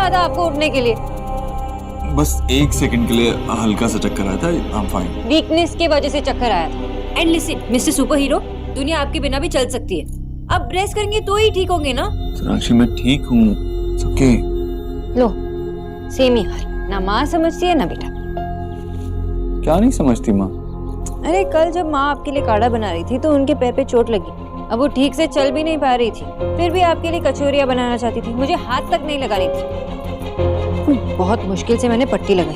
कहा था आपको उठने के लिए? बस 1 सेकंड के लिए हल्का सा चक्कर आया था। I am fine. वीकनेस की वजह से चक्कर आया था। And listen mister super hero, दुनिया आपके बिना भी चल सकती है। अब रेस्ट करेंगे तो ही ठीक होंगे ना? सोनाक्षी मैं ठीक हूँ। ओके। लो सेम ही हाल, ना माँ समझती है ना बेटा। क्या नहीं समझती माँ? अरे कल जब माँ आपके लिए काढ़ा बना रही थी तो उनके पैर पे चोट लगी। अब वो ठीक से चल भी नहीं पा रही थी, फिर भी आपके लिए कचौरियाँ बनाना चाहती थी। मुझे हाथ तक नहीं लगा रही थी। बहुत मुश्किल से मैंने पट्टी लगाई।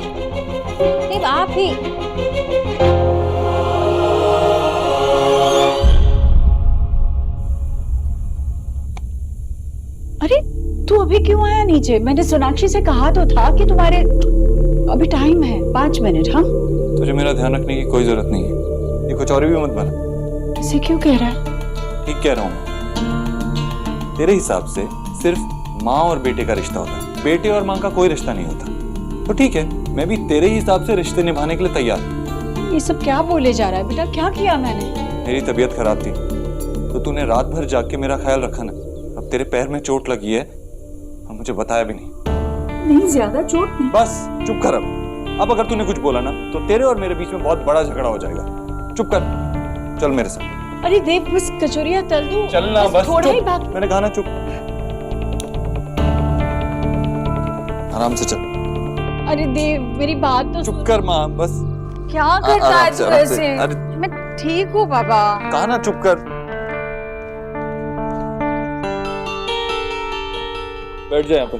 नहीं आप ही। अरे तू अभी क्यों आया नीचे? मैंने सोनाक्षी से कहा तो था कि तुम्हारे अभी टाइम है 5 मिनट। हाँ तुझे मेरा ध्यान रखने की कोई जरूरत नहीं है। ये कचौरी भी मत बना। इसे क्यों कह रहा है? ठीक कह रहा हूँ। तेरे हिसाब से सिर्फ माँ और बेटे का रिश्ता होता है, बेटे और माँ का कोई रिश्ता नहीं होता। तो ठीक है, मैं भी तेरे हिसाब से रिश्ते निभाने के लिए तैयार हूँ। ये सब क्या बोले जा रहा है बेटा? क्या किया मैंने? मेरी तबीयत खराब थी तो तूने रात भर जाग के मेरा ख्याल रखा ना। अब तेरे पैर में चोट लगी है और मुझे बताया भी नहीं। नहीं ज्यादा चोट नहीं। बस चुप कर। अब अगर तूने कुछ बोला ना तो तेरे और मेरे बीच में बहुत बड़ा झगड़ा हो जाएगा। चुप कर, चल मेरे साथ। अरे देव बस कचौरियाँ तल दूं। चलना बस थोड़ा ही चुप। बात। मैंने कहा ना चुप। आराम से चल। अरे देव मेरी बात तो चुप कर माँ, बस। क्या करता है तू आराम से। ऐसे? अरे मैं ठीक हूँ बाबा। कहा ना चुप कर। बैठ जा यहाँ पर।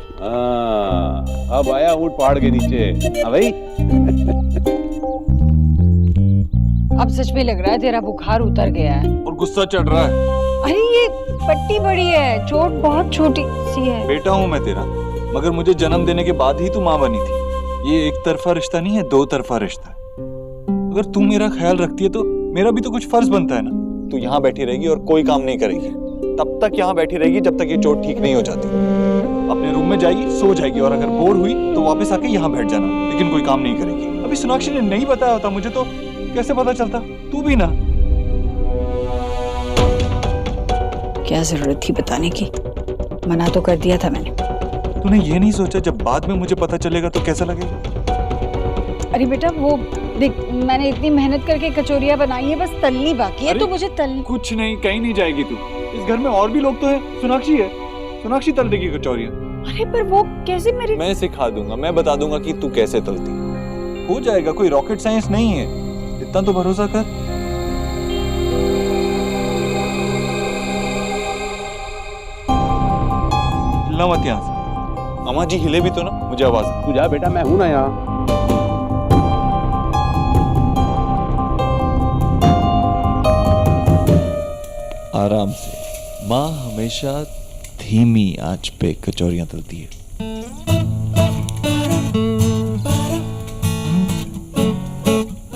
अब आया ऊंट पहाड़ के नीचे। हाँ भाई। अब सच में लग रहा है तेरा बुखार उतर गया है। और गुस्सा चढ़ रहा है। अरे ये पट्टी बड़ी है, चोट बहुत छोटी सी है। बेटा हूँ मैं तेरा, मगर मुझे जन्म देने के बाद ही तू माँ बनी थी। ये एक तरफा रिश्ता नहीं है, 2 तरफा रिश्ता है। अगर तू मेरा ख्याल रखती है तो मेरा भी तो कुछ फर्ज बनता है ना। तू यहाँ बैठी रहेगी और कोई काम नहीं करेगी, तब तक यहाँ बैठी रहेगी जब तक ये चोट ठीक नहीं हो जाती। अपने रूम में जाएगी, सो जाएगी और अगर बोर हुई तो वापस आके यहाँ बैठ जाना, लेकिन कोई काम नहीं करेगी। अभी सोनाक्षी ने नहीं बताया होता मुझे तो कैसे पता चलता? तू भी ना। क्या जरूरत थी बताने की? मना तो कर दिया था मैंने। तूने ये नहीं सोचा जब बाद में मुझे पता चलेगा तो कैसा लगेगा? अरे बेटा वो देख, मैंने इतनी मेहनत करके कचौरियाँ बनाई है, बस तलनी बाकी है। तो मुझे तल। कुछ नहीं, कहीं नहीं जाएगी तू। इस घर में और भी लोग तो हैं। सोनाक्षी है, सोनाक्षी तल देगी कचौरियाँ। अरे पर वो कैसे मेरी? मैं सिखा दूंगा, मैं बता दूंगा कि तू कैसे तलती है। हो जाएगा, कोई रॉकेट साइंस नहीं है। इतना तो भरोसा कर। हिलना मत यहाँ से। अम्मा जी हिले भी तो ना, मुझे आवाज। तू जा बेटा, मैं हूं ना यहाँ। आराम से। माँ हमेशा धीमी आंच पे कचौरियां तलती है।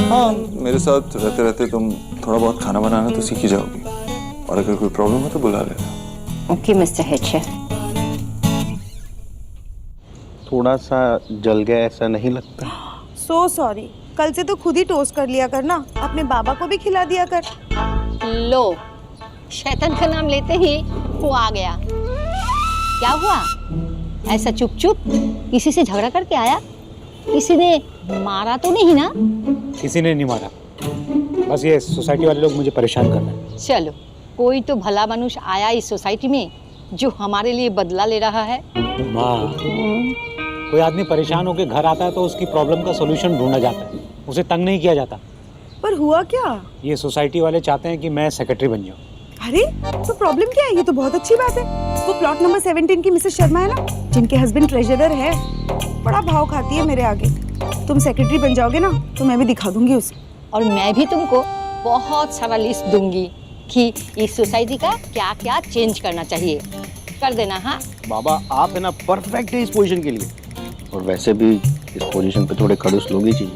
हाँ, मेरे साथ रहते रहते तुम थोड़ा बहुत खाना बनाना तो सीख ही जाओगी। और अगर कोई प्रॉब्लम हो तो बुला लेना। Okay mister head chef. थोड़ा सा जल गया ऐसा नहीं लगता? So sorry. कल से तो खुद ही टोस्ट कर लिया कर ना, अपने बाबा को भी खिला दिया कर। लो, शैतान का नाम लेते ही वो आ गया। क्या हुआ? ऐसा चुप चुप किसी से झगड़ा करके आया? किसी ने मारा तो नहीं ना? किसी ने नहीं मारा, बस ये सोसाइटी वाले लोग मुझे परेशान कर रहे हैं। चलो, कोई तो भला मनुष्य आया इस सोसाइटी में जो हमारे लिए बदला ले रहा है। माँ, कोई आदमी परेशान होकर घर आता है तो उसकी प्रॉब्लम का सलूशन ढूंढा जाता है, उसे तंग नहीं किया जाता। पर हुआ क्या? ये सोसाइटी वाले चाहते हैं कि मैं सेक्रेटरी बन जाऊँ। अरे तो प्रॉब्लम क्या है? ये तो बहुत अच्छी बात है। वो प्लॉट नंबर 17 की मिसेस शर्मा है ना, जिनके हस्बैंड ट्रेजरर है, बड़ा भाव खाती है मेरे आगे। तुम सेक्रेटरी बन जाओगे ना तो मैं भी दिखा दूंगी उसे। और मैं भी तुमको बहुत सारा लिस्ट दूंगी कि इस सोसाइटी का क्या क्या चेंज करना चाहिए। कर देना। हाँ बाबा, आप है ना परफेक्ट है इस पोजीशन के लिए। और वैसे भी इस पोजीशन पे थोड़े खड़ूस लोग ही चाहिए।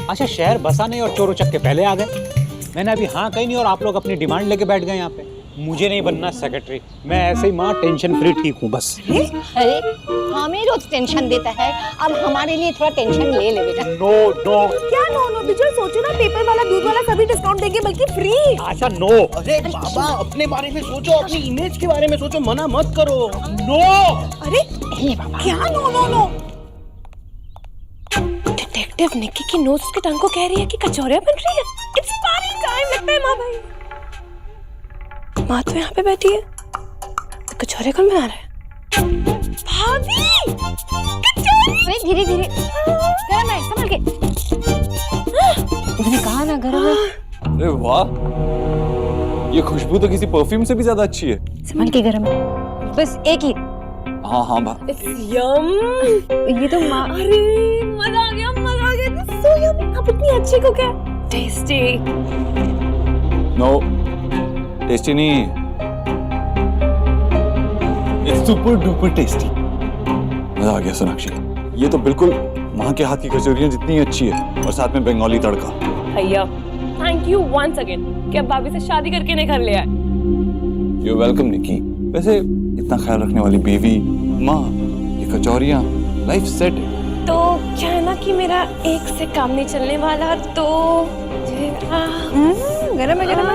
अच्छा, शहर बसा नहीं और चोर उचक के पहले आ गए। मैंने अभी हाँ कही नहीं और आप लोग अपनी डिमांड लेके बैठ गए यहाँ पे। मुझे नहीं बनना सेक्रेटरी, मैं ऐसे ही माँ टेंशन फ्री ठीक हूँ बस। अरे हमें रोज टेंशन देता है, अब हमारे लिए थोड़ा टेंशन ले ले बेटा। नो नो क्या नो नो बिजल, सोचो ना, पेपर वाला दूध वाला सभी डिस्काउंट देंगे, बल्कि फ्री। आशा नो। अरे बाबा अपने बारे में सोचो, अपनी इमेज के बारे में सोचो, मना मत करो। नो अरे ले बाबा। क्या no no no? Detective Nikki की नोट्स के टंग को कह रही है कि कचौरियां बन रही है। इट्स पार्टी टाइम लगता है माँ भाई। माँ तो यहाँ पे बैठी है, तो कचौरे कौन बना रहा है? भाभी अरे धीरे धीरे, गरम है, संभल के। मैंने कहा ना गरम है। अरे वाह, ये खुशबू तो किसी परफ्यूम से भी ज्यादा अच्छी है। संभल के गरम है, बस एक ही। हाँ हाँ भा। यम, ये तो माँ। अरे मजा आ गया, मजा आ गया। सो यम, अब इतनी अच्छी को क्या? टेस्टी। नो, टेस्टी नहीं, इट्स सुपर डुपर टेस्टी। मजा आ गया सोनाक्षी, ये तो बिल्कुल माँ के हाथ की कचौरियाँ जितनी अच्छी है, और साथ में बंगाली तड़का। भैया थैंक यू वंस अगेन कि अब भाभी से शादी करके नहीं घर ले आए। यू वेलकम निकी। वैसे इतना ख्याल रखने वाली बीवी, माँ, ये कचौरियाँ, लाइफ सेट है। तो क्या है ना कि मेरा एक से काम नहीं चलने वाला, तो गरम है, गरम है।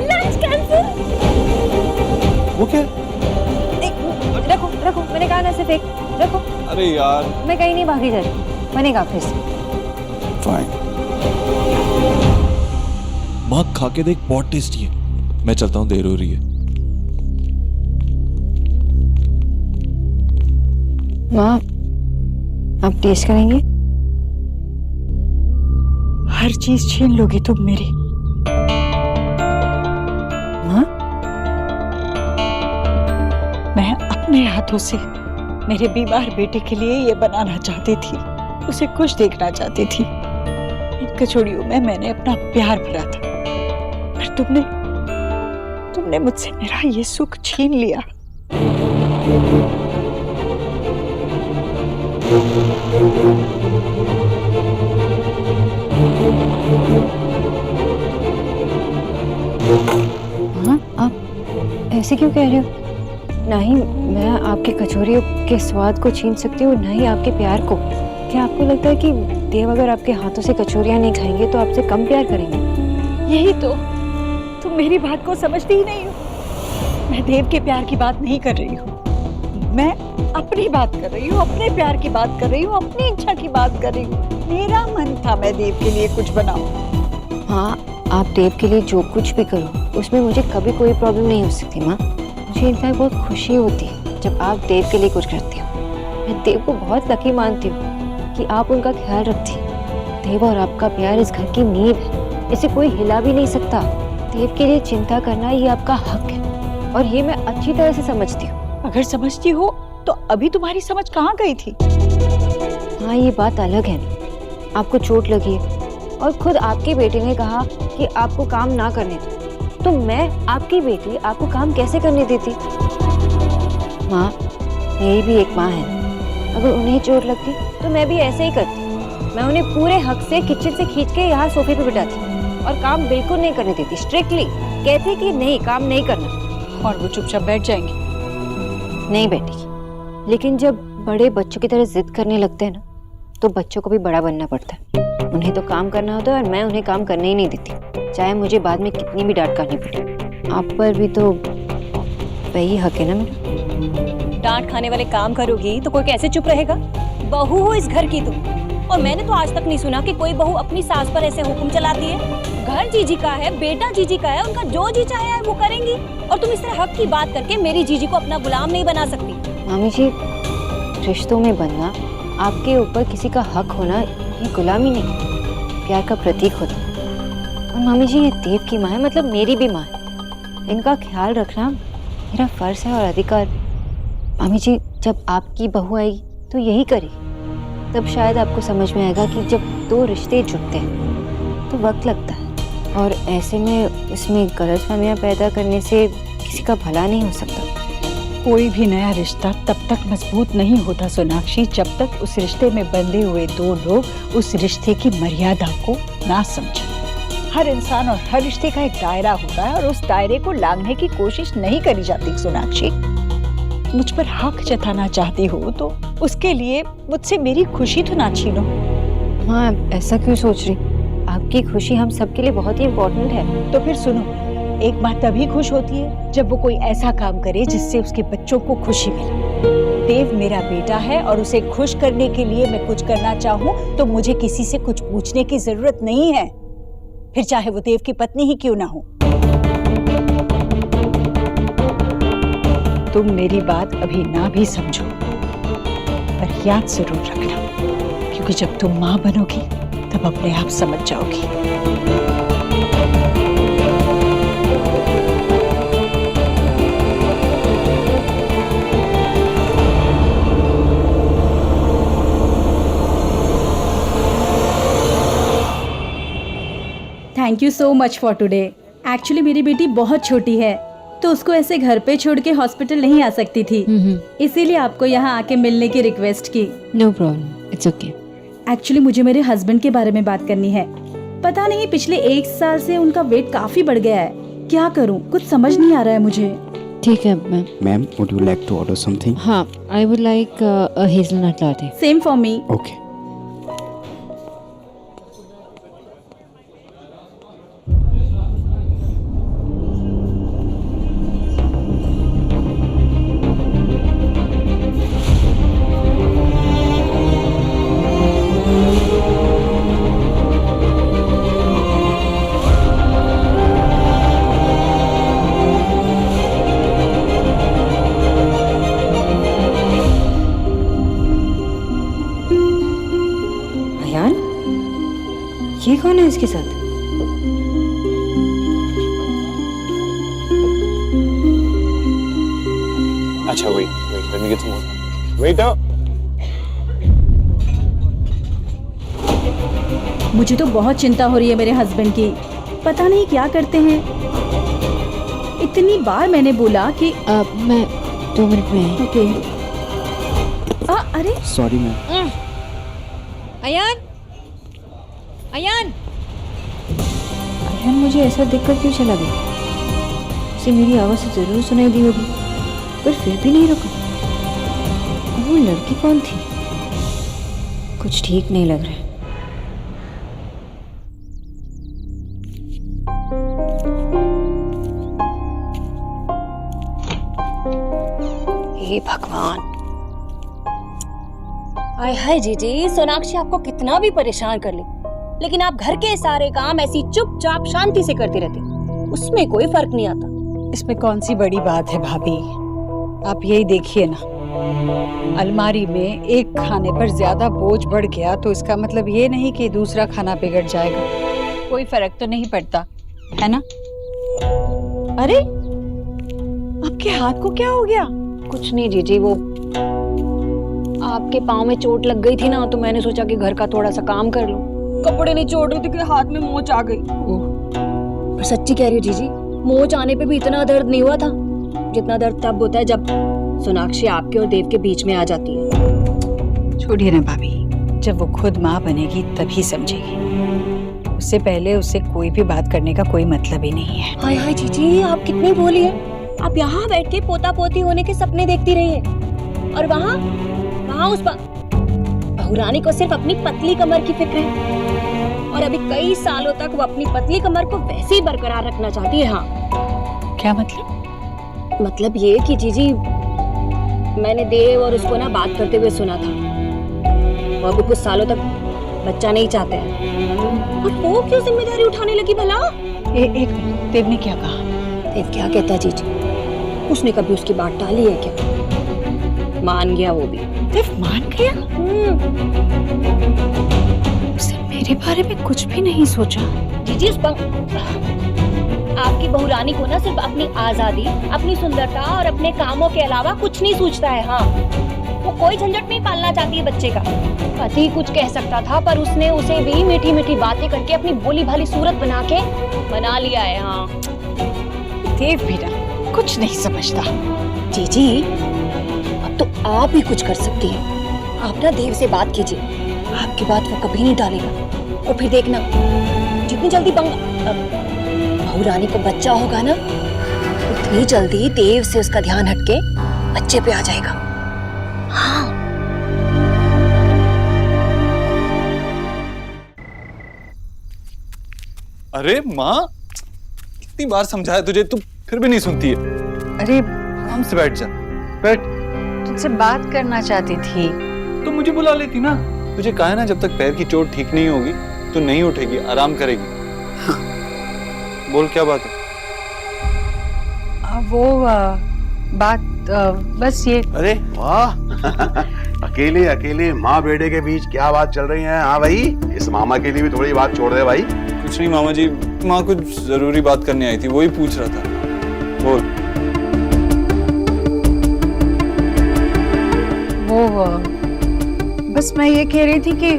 Lunch cancel. वो क्या? रखो रखो, मैंने कहा ना सिर्फ एक रखो। अरे यार, मैं कहीं नहीं भागी जा रही, बनेगा फिर से। फाइन। माँ खा के देख, बहुत टेस्टी है। मैं चलता हूँ, देर हो रही है। माँ आप टेस्ट करेंगे? हर चीज छीन लोगी तुम मेरी। माँ मैं अपने हाथों से मेरे बीमार बेटे के लिए ये बनाना चाहती थी, उसे खुश देखना चाहती थी। इन कचौड़ियों में मैंने अपना प्यार भरा था, पर तुमने मुझसे मेरा ये सुख छीन लिया। हाँ, आप ऐसे क्यों कह रहे हो? ना ही मैं आपके कचौरियों के स्वाद को छीन सकती हूँ, ना ही आपके प्यार को। क्या आपको लगता है कि देव अगर आपके हाथों से कचौरियाँ नहीं खाएंगे तो आपसे कम प्यार करेंगे? यही तो, तुम मेरी बात को समझती ही नहीं हो। मैं देव के प्यार की बात नहीं कर रही हूँ, मैं अपनी बात कर रही हूँ, अपने प्यार की बात कर रही हूँ, अपनी इच्छा की बात कर रही हूँ। मेरा मन था मैं देव के लिए कुछ बनाऊं। हाँ, आप देव के लिए जो कुछ भी करो उसमें मुझे कभी कोई प्रॉब्लम नहीं हो सकती माँ। मुझे इनफैक्ट बहुत खुशी होती है जब आप देव के लिए कुछ करती हो। मैं देव को बहुत लकी मानती हूँ कि आप उनका ख्याल रखती हैं। देव और आपका प्यार इस घर की नींव है, इसे कोई हिला भी नहीं सकता। देव के लिए चिंता करना ये आपका हक है, और ये मैं अच्छी तरह से समझती हूँ। अगर समझती हो तो अभी तुम्हारी समझ कहाँ गई थी? हाँ, ये बात अलग है ना, आपको चोट लगी है और खुद आपके बेटे ने कहा कि आपको काम ना करने दो, तो मैं आपकी बेटी आपको काम कैसे करने देती? माँ, मेरी भी एक माँ है, अगर उन्हें चोट लगती तो मैं भी ऐसे ही करती। मैं उन्हें पूरे हक से किचन से खींच के यहाँ सोफे पे बिठाती और काम बिल्कुल नहीं करने देती। स्ट्रिक्टली कहती कि नहीं, काम नहीं करना, और वो चुपचाप बैठ जाएंगी। नहीं बैठेगी। लेकिन जब बड़े बच्चों की तरह जिद करने लगते हैं ना, तो बच्चों को भी बड़ा बनना पड़ता है। उन्हें तो काम करना होता है और मैं उन्हें काम करने ही नहीं देती, चाहे मुझे बाद में कितनी भी डांट खानी पड़े। आप पर भी तो वही हक है ना मेरा। डांट खाने वाले काम करोगी तो कोई कैसे चुप रहेगा? बहू हो इस घर की तुम, और मैंने तो आज तक नहीं सुना कि कोई बहू अपनी सास पर ऐसे हुक्म चलाती है। घर जीजी का है, बेटा जीजी का है, उनका जो जी चाहे वो करेंगी, और तुम इस तरह हक की बात करके मेरी जीजी को अपना गुलाम नहीं बना सकती। मामी जी, रिश्तों में बनना, आपके ऊपर किसी का हक होना, ये गुलामी नहीं, प्यार का प्रतीक होता है। और मामी जी, ये देव की माँ है, मतलब मेरी भी माँ है। इनका ख्याल रखना मेरा फर्ज है और अधिकार भी। मामी जी, जब आपकी बहू आएगी तो यही करेगी, तब शायद आपको समझ में आएगा कि जब दो रिश्ते जुड़ते हैं तो वक्त लगता है, और ऐसे में उसमें गलतफहमियां पैदा करने से किसी का भला नहीं हो सकता। कोई भी नया रिश्ता तब तक मजबूत नहीं होता सोनाक्षी, जब तक उस रिश्ते में बंधे हुए दो लोग उस रिश्ते की मर्यादा को ना समझें। हर इंसान और हर रिश्ते का एक दायरा होता है और उस दायरे को लांघने की कोशिश नहीं करी जाती। सोनाक्षी, मुझ पर हक जताना चाहती हो तो उसके लिए मुझसे मेरी खुशी तो ना छीनो। माँ ऐसा क्यों सोच रही? आपकी खुशी हम सबके लिए बहुत ही इम्पोर्टेंट है। तो फिर सुनो, एक माँ तभी खुश होती है जब वो कोई ऐसा काम करे जिससे उसके बच्चों को खुशी मिले। देव मेरा बेटा है और उसे खुश करने के लिए मैं कुछ करना चाहूँ तो मुझे किसी से कुछ पूछने की जरूरत नहीं है, फिर चाहे वो देव की पत्नी ही क्यों ना हो। तुम मेरी बात अभी ना भी समझो, पर याद जरूर रखना, क्योंकि जब तुम माँ बनोगी तब अपने आप समझ जाओगी। Thank you so much for today. Actually मेरी बेटी बहुत छोटी है तो उसको ऐसे घर पे छोड़ के हॉस्पिटल नहीं आ सकती थी, इसीलिए आपको यहाँ आके मिलने की रिक्वेस्ट की। No problem, it's okay. Actually मुझे मेरे हस्बैंड के बारे में बात करनी है। पता नहीं पिछले 1 साल से उनका वेट काफी बढ़ गया है, क्या करूँ कुछ समझ नहीं आ रहा है मुझे। ठीक है ma'am. Ma'am, would you like to order something? हाँ, I would like a hazelnut latte. Same for me. Okay. ये कौन है इसके साथ? अच्छा wait, let me get some more. Wait up. मुझे तो बहुत चिंता हो रही है मेरे हस्बैंड की, पता नहीं क्या करते हैं। इतनी बार मैंने बोला कि मैं 2 मिनट में आई। ओके। अरे सॉरी मैम। अयान, अयान, अयान मुझे ऐसा देखकर क्यों चला गया? उसे मेरी आवाज़ से जरूर सुनाई दी होगी, पर फिर भी नहीं रुका। वो लड़की कौन थी? कुछ ठीक नहीं लग रहा है। हे भगवान, आय हाय जीजी, सोनाक्षी आपको कितना भी परेशान कर ले, लेकिन आप घर के सारे काम ऐसी चुपचाप शांति से करती रहती, उसमें कोई फर्क नहीं आता। इसमें कौन सी बड़ी बात है भाभी, आप यही देखिए ना, अलमारी में एक खाने पर ज्यादा बोझ बढ़ गया तो इसका मतलब ये नहीं कि दूसरा खाना बिगड़ जाएगा, कोई फर्क तो नहीं पड़ता, है ना? अरे आपके हाथ को क्या हो गया? कुछ नहीं जीजी, वो आपके पाँव में चोट लग गई थी ना, तो मैंने सोचा कि घर का थोड़ा सा काम कर लूं। कपड़े नहीं छोड़ रही थी कि हाथ में मोच आ गई। पर सच्ची कह रही हो जीजी, मोच आने पे भी इतना दर्द नहीं हुआ था जितना दर्द तब होता है जब सोनाक्षी आपके और देव के बीच में आ जाती है। छोड़िए ना भाभी, जब वो खुद माँ बनेगी तभी समझेगी, उससे पहले उससे कोई भी बात करने का कोई मतलब ही नहीं है। हाय हाय जीजी, आप कितनी भोली है। आप यहाँ बैठ के पोता पोती होने के सपने देखती रही है, और वहाँ उस बहुरानी को सिर्फ अपनी पतली कमर की फिक्र है, और अभी कई सालों तक वो अपनी पतली कमर को वैसे ही बरकरार रखना चाहती है। हाँ, क्या मतलब? मतलब ये कि जीजी, मैंने देव और उसको ना बात करते हुए सुना था, वो अभी कुछ सालों तक बच्चा नहीं चाहते हैं। और वो क्यों जिम्मेदारी उठाने लगी भला? एक मिनट, देव ने क्या कहा? देव क्या कहता है जीजी, उसने कभी उसकी बात टाली है क्या? मान गया वो भी। देव मान गया? उसने मेरे बारे में कुछ भी नहीं सोचा। जीजी, आपकी बहुरानी को ना सिर्फ अपनी आजादी, अपनी सुंदरता और अपने कामों के अलावा कुछ नहीं सोचता है। हाँ, वो कोई झंझट नहीं पालना चाहती है बच्चे का। पति कुछ कह सकता था, पर उसने उसे भी मीठी मीठी बातें करके अपनी भोली भाली सूरत बना के बना लिया है। हाँ, देव भी ना कुछ नहीं समझता। जीजी, अब तो आप भी कुछ कर सकती हैं। आप ना देव से बात कीजिए, आपकी बात वो कभी नहीं टालेगा। और फिर देखना, जितनी जितनी जल्दी बहू रानी को बच्चा होगा ना, उतनी जल्दी देव से उसका ध्यान हटके बच्चे पे आ जाएगा। हाँ। अरे माँ, कितनी बार समझाया तुझे, तू फिर भी नहीं सुनती है। अरे आराम से बैठ जा, बैठ। तुझसे बात करना चाहती थी। तो मुझे बुला लेती ना। तुझे कहा है ना, जब तक पैर की चोट ठीक नहीं होगी तो नहीं उठेगी, आराम करेगी। बोल क्या बात है? बात बस ये। अरे वाह अकेले अकेले माँ बेटे के बीच क्या बात चल रही है? हाँ भाई, इस मामा के लिए भी थोड़ी बात छोड़ दे भाई। कुछ नहीं मामा जी, माँ कुछ जरूरी बात करने आई थी, वही पूछ रहा था। बोल। बस मैं ये कह रही थी कि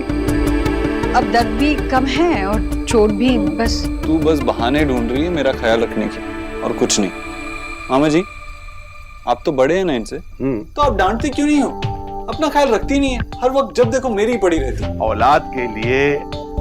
अब दर्द भी कम है और चोट भी, बस। तू बस बहाने ढूंढ रही है मेरा ख्याल रखने के, और कुछ नहीं। मामा जी, आप तो बड़े हैं ना इनसे, तो आप डांटते क्यों नहीं हो? अपना ख्याल रखती नहीं है, हर वक्त जब देखो मेरी ही पड़ी रहती। औलाद के लिए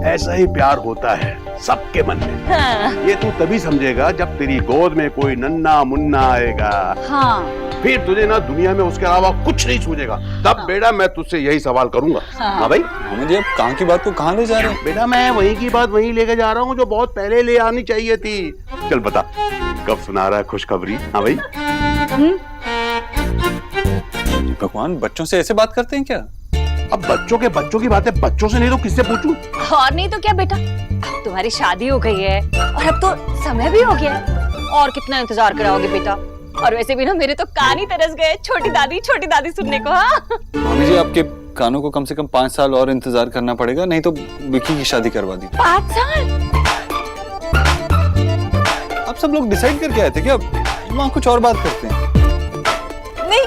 ऐसा ही प्यार होता है सबके मन में। हाँ। ये तू तभी समझेगा जब तेरी गोद में कोई नन्ना मुन्ना आएगा। हाँ। फिर तुझे ना दुनिया में उसके अलावा कुछ नहीं सूझेगा। तब बेटा मैं तुझसे यही सवाल करूंगा। हाँ भाई। मामा जी, अब कहाँ की बात को कहाँ ले जा रहे हैं? बेटा मैं वहीं की बात वहीं लेके जा रहा हूँ जो बहुत पहले ले आनी चाहिए थी। चल बता, कब सुना रहा है खुशखबरी? हाँ भाई। भगवान, बच्चों से ऐसे बात करते हैं क्या? अब बच्चों की बातें बच्चों से नहीं तो किससे पूछूं? और नहीं तो क्या बेटा, तुम्हारी शादी हो गई है और अब तो समय भी हो गया है, और कितना इंतजार कराओगे बेटा? और वैसे भी ना मेरे तो कान ही तरस गए छोटी दादी सुनने को। हाँ मामी जी, आपके कानों को कम से कम 5 साल और इंतजार करना पड़ेगा, नहीं तो विकी की शादी करवा दी। 5 साल? आप सब लोग डिसाइड करके आए थे क्या? वहाँ कुछ और बात करते हैं। नहीं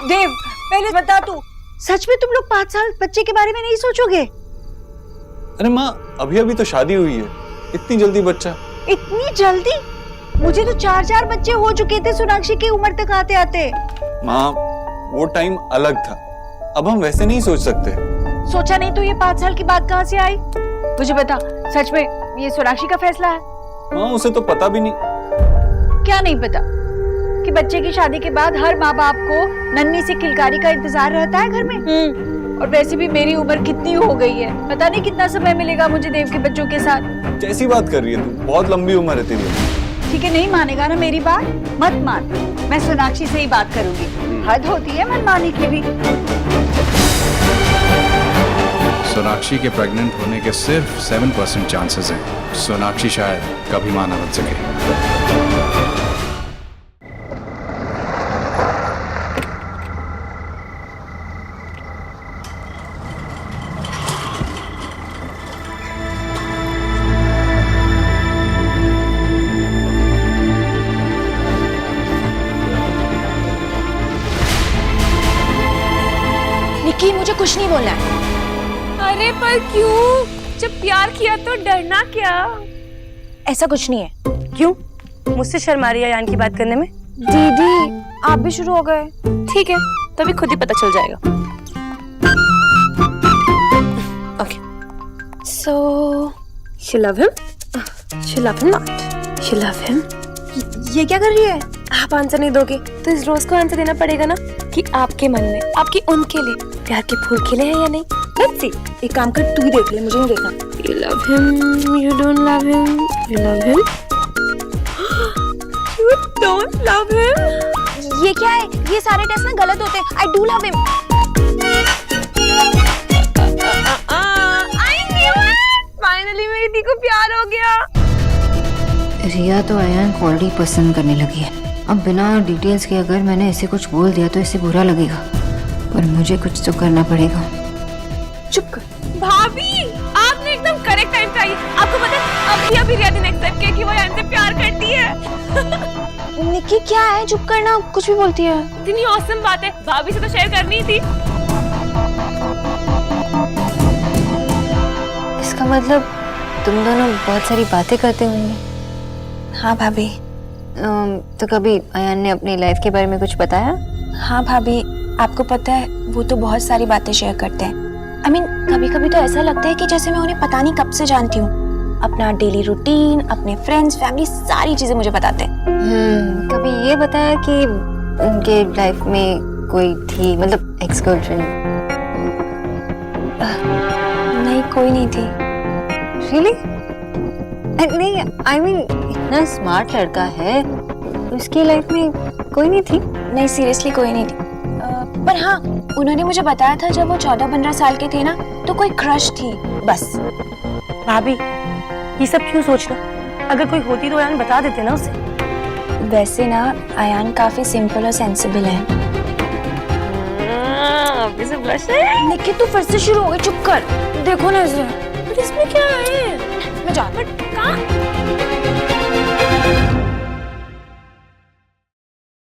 देव, पहले बता तू, सच में तुम लोग 5 साल बच्चे के बारे में नहीं सोचोगे? अरे माँ, अभी अभी तो शादी हुई है, इतनी जल्दी बच्चा? इतनी जल्दी? मुझे तो 4 बच्चे हो चुके थे सोनाक्षी की उम्र तक आते आते। माँ, वो टाइम अलग था, अब हम वैसे नहीं सोच सकते। सोचा नहीं तो ये 5 साल की बात कहाँ से आई? मुझे बता, सच में ये सोनाक्षी का फैसला है? हाँ, उसे तो पता भी नहीं। क्या नहीं पता? कि बच्चे की शादी के बाद हर माँ बाप को नन्ही सी किलकारी का इंतजार रहता है घर में। और वैसे भी मेरी उम्र कितनी हो गई है, पता नहीं कितना समय मिलेगा मुझे देव के बच्चों के साथ। कैसी बात कर रही है तू? बहुत लंबी उम्र है तेरी। ठीक है, नहीं मानेगा ना मेरी बात? मत मान, मैं सोनाक्षी से ही बात करूंगी। हद होती है मनमानी की भी। सोनाक्षी के प्रेग्नेंट होने के सिर्फ 7% चांसेस हैं। सोनाक्षी शायद कभी मां न बन सके। निक्की, मुझे कुछ नहीं बोलना है। अरे पर क्यों? जब प्यार किया तो डरना क्या? ऐसा कुछ नहीं है। क्यों? मुझसे शर्मा रही है यान की बात करने में? दीदी, आप भी शुरू हो गए। ठीक है, तभी खुद ही पता चल जाएगा। Okay, so you love him? You love him not? You love him? ये क्या कर रही है? आप आंसर नहीं दोगे तो इस रोज को आंसर देना पड़ेगा ना, कि आपके मन में, आपके उनके लिए प्यार के फूल खिले हैं या नहीं। लेट्स सी, एक काम कर, तू ही देख ले, मुझे नहीं देखना। You love him, you don't love him, you love him, you don't love him। ये क्या है? ये सारे टेस्ट ना गलत होते हैं। I do love him। I knew it! Finally मेरी दी को प्यार हो गया। रिया तो अयान को ऑलरेडी पसंद करने लगी है। अब बिना डिटेल्स के अगर मैंने इसे कुछ बोल दिया तो इसे बुरा लगेगा, पर मुझे कुछ तो करना पड़ेगा। चुप कर। भाभी, आपने एकदम करेक्ट टाइम पे आई। आपको पता है अभी रिया ने एक्सेप्ट किया कि वो अयान से प्यार करती है। निक्की, क्या है? चुप करना, कुछ भी बोलती है। इतनी औसम बात है, भाभी से तो शेयर करनी थी। इसका मतलब तुम दोनों बहुत सारी बातें करते होंगे। हाँ भाभी। तो कभी अयान ने अपनी लाइफ के बारे में कुछ बताया? हाँ भाभी, आपको पता है वो तो बहुत सारी बातें शेयर करते हैं। I mean, कभी कभी तो ऐसा लगता है कि जैसे मैं उन्हें पता नहीं कब से जानती हूँ। अपना डेली रूटीन, अपने फ्रेंड्स, फैमिली, सारी चीजें मुझे बताते हैं। कभी ये बताया कि उनके लाइफ में कोई थी, मतलब एक्स गर्लफ्रेंड? नहीं, कोई नहीं थी। रियली? नहीं, आई मीन इतना स्मार्ट लड़का है, उसकी लाइफ में कोई नहीं थी? नहीं, सीरियसली कोई नहीं थी। पर हाँ, उन्होंने मुझे बताया था जब वो 14-15 साल के थे ना, तो कोई क्रश थी बस। भाभी ये सब क्यों सोचना, अगर कोई होती तो यार बता देते ना उसे। वैसे ना अयान काफी सिंपल और सेंसिबल है। अभी से ब्लश है। निकी तू फिर से शुरू हो गई, चुप कर। देखो ना इसे। पर इसमें क्या है? मैं जा। कहाँ?